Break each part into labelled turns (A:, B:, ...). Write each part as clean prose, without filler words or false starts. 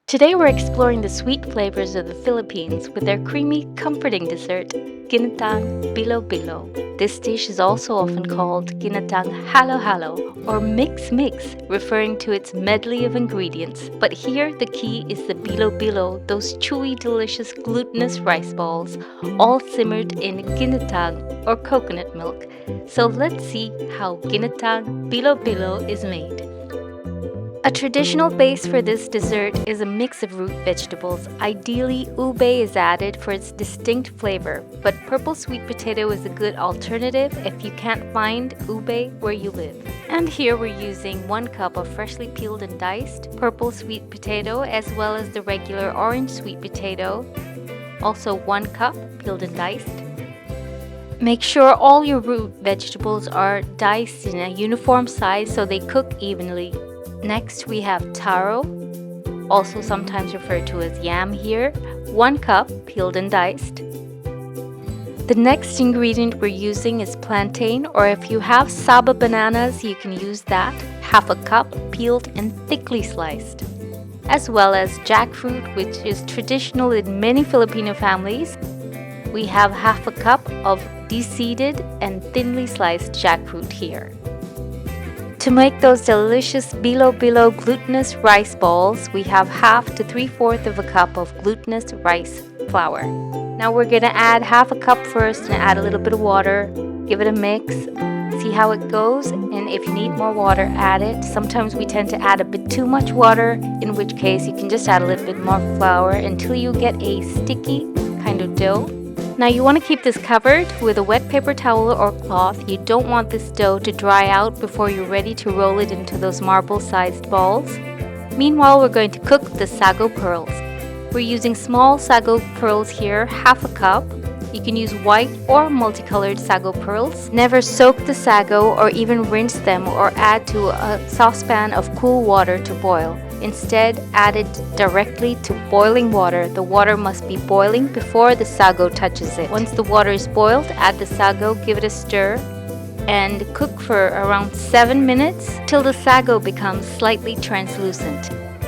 A: Today we're exploring the sweet flavors of the Philippines with their creamy, comforting dessert, Ginataang Bilo-Bilo. This dish is also often called Ginataang Halo-Halo or Mix-Mix, referring to its medley of ingredients. But here the key is the Bilo-Bilo, those chewy, delicious, glutinous rice balls, all simmered in ginataang or coconut milk. So let's see how Ginataang Bilo-Bilo is made. A traditional base for this dessert is a mix of root vegetables. Ideally, ube is added for its distinct flavor, but purple sweet potato is a good alternative if you can't find ube where you live. And here we're using 1 cup of freshly peeled and diced purple sweet potato as well as the regular orange sweet potato, also 1 cup peeled and diced. Make sure all your root vegetables are diced in a uniform size so they cook evenly. Next, we have taro, also sometimes referred to as yam here, 1 cup peeled and diced. The next ingredient we're using is plantain, or if you have saba bananas, you can use that, 1/2 cup peeled and thickly sliced. As well as jackfruit, which is traditional in many Filipino families. We have 1/2 cup of de-seeded and thinly sliced jackfruit here. To make those delicious bilo-bilo glutinous rice balls, we have 1/2 to 3/4 of a cup of glutinous rice flour. Now we're going to add 1/2 cup first and add a little bit of water. Give it a mix. See how it goes, and if you need more water, add it. Sometimes we tend to add a bit too much water, in which case you can just add a little bit more flour until you get a sticky kind of dough. Now you want to keep this covered with a wet paper towel or cloth. You don't want this dough to dry out before you're ready to roll it into those marble-sized balls. Meanwhile, we're going to cook the sago pearls. We're using small sago pearls here, 1/2 cup. You can use white or multicolored sago pearls. Never soak the sago or even rinse them or add to a saucepan of cool water to boil. Instead, add it directly to boiling water. The water must be boiling before the sago touches it. Once the water is boiled, add the sago, give it a stir, and cook for around 7 minutes till the sago becomes slightly translucent.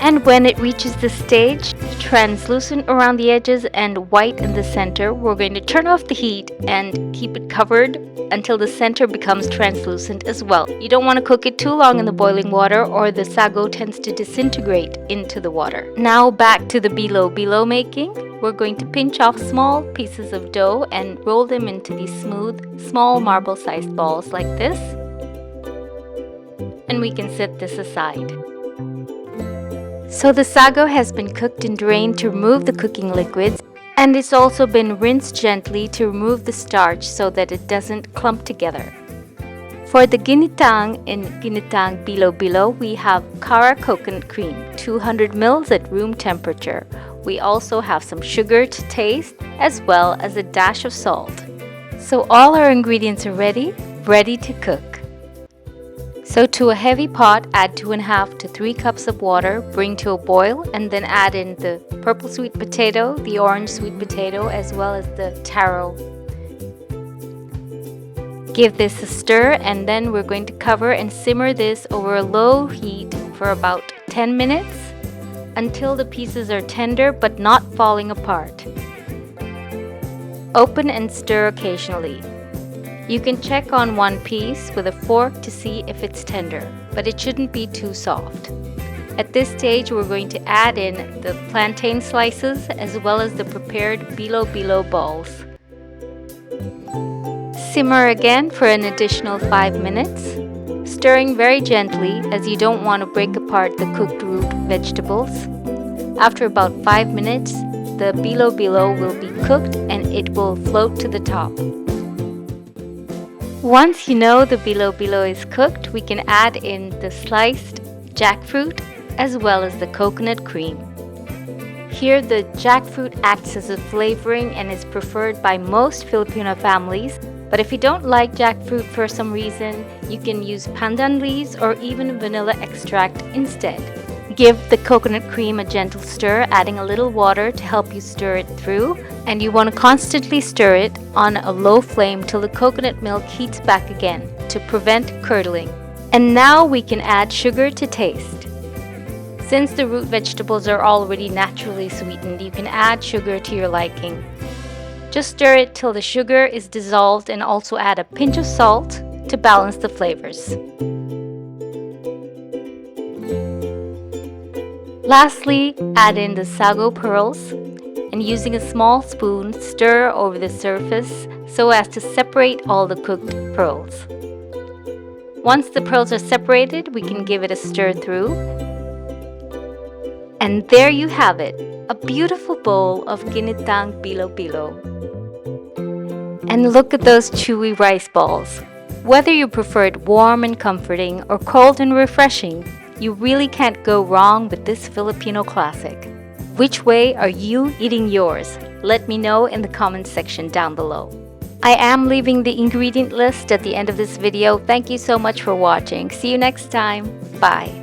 A: And when it reaches the stage, translucent around the edges and white in the center, we're going to turn off the heat and keep it covered until the center becomes translucent as well. You don't want to cook it too long in the boiling water or the sago tends to disintegrate into the water. Now back to the bilo-bilo making. We're going to pinch off small pieces of dough and roll them into these smooth, small marble-sized balls like this. And we can set this aside. So the sago has been cooked and drained to remove the cooking liquids, and it's also been rinsed gently to remove the starch so that it doesn't clump together. For the ginataang in Ginataang Bilo-Bilo, we have Kara coconut cream, 200 ml at room temperature. We also have some sugar to taste, as well as a dash of salt. So all our ingredients are ready to cook. So to a heavy pot, add 2.5 to 3 cups of water, bring to a boil, and then add in the purple sweet potato, the orange sweet potato, as well as the taro. Give this a stir, and then we're going to cover and simmer this over a low heat for about 10 minutes until the pieces are tender but not falling apart. Open and stir occasionally. You can check on one piece with a fork to see if it's tender, but it shouldn't be too soft. At this stage, we're going to add in the plantain slices as well as the prepared bilo-bilo balls. Simmer again for an additional 5 minutes, stirring very gently as you don't want to break apart the cooked root vegetables. After about 5 minutes, the bilo-bilo will be cooked and it will float to the top. Once you know the bilo-bilo is cooked, we can add in the sliced jackfruit as well as the coconut cream. Here the jackfruit acts as a flavoring and is preferred by most Filipino families, but if you don't like jackfruit for some reason, you can use pandan leaves or even vanilla extract instead. Give the coconut cream a gentle stir, adding a little water to help you stir it through, and you want to constantly stir it on a low flame till the coconut milk heats back again to prevent curdling. And now we can add sugar to taste. Since the root vegetables are already naturally sweetened, you can add sugar to your liking. Just stir it till the sugar is dissolved and also add a pinch of salt to balance the flavors. Lastly, add in the sago pearls and using a small spoon, stir over the surface so as to separate all the cooked pearls. Once the pearls are separated, we can give it a stir through. And there you have it, a beautiful bowl of Ginataang Bilo-Bilo. And look at those chewy rice balls. Whether you prefer it warm and comforting or cold and refreshing, you really can't go wrong with this Filipino classic. Which way are you eating yours? Let me know in the comment section down below. I am leaving the ingredient list at the end of this video. Thank you so much for watching. See you next time. Bye.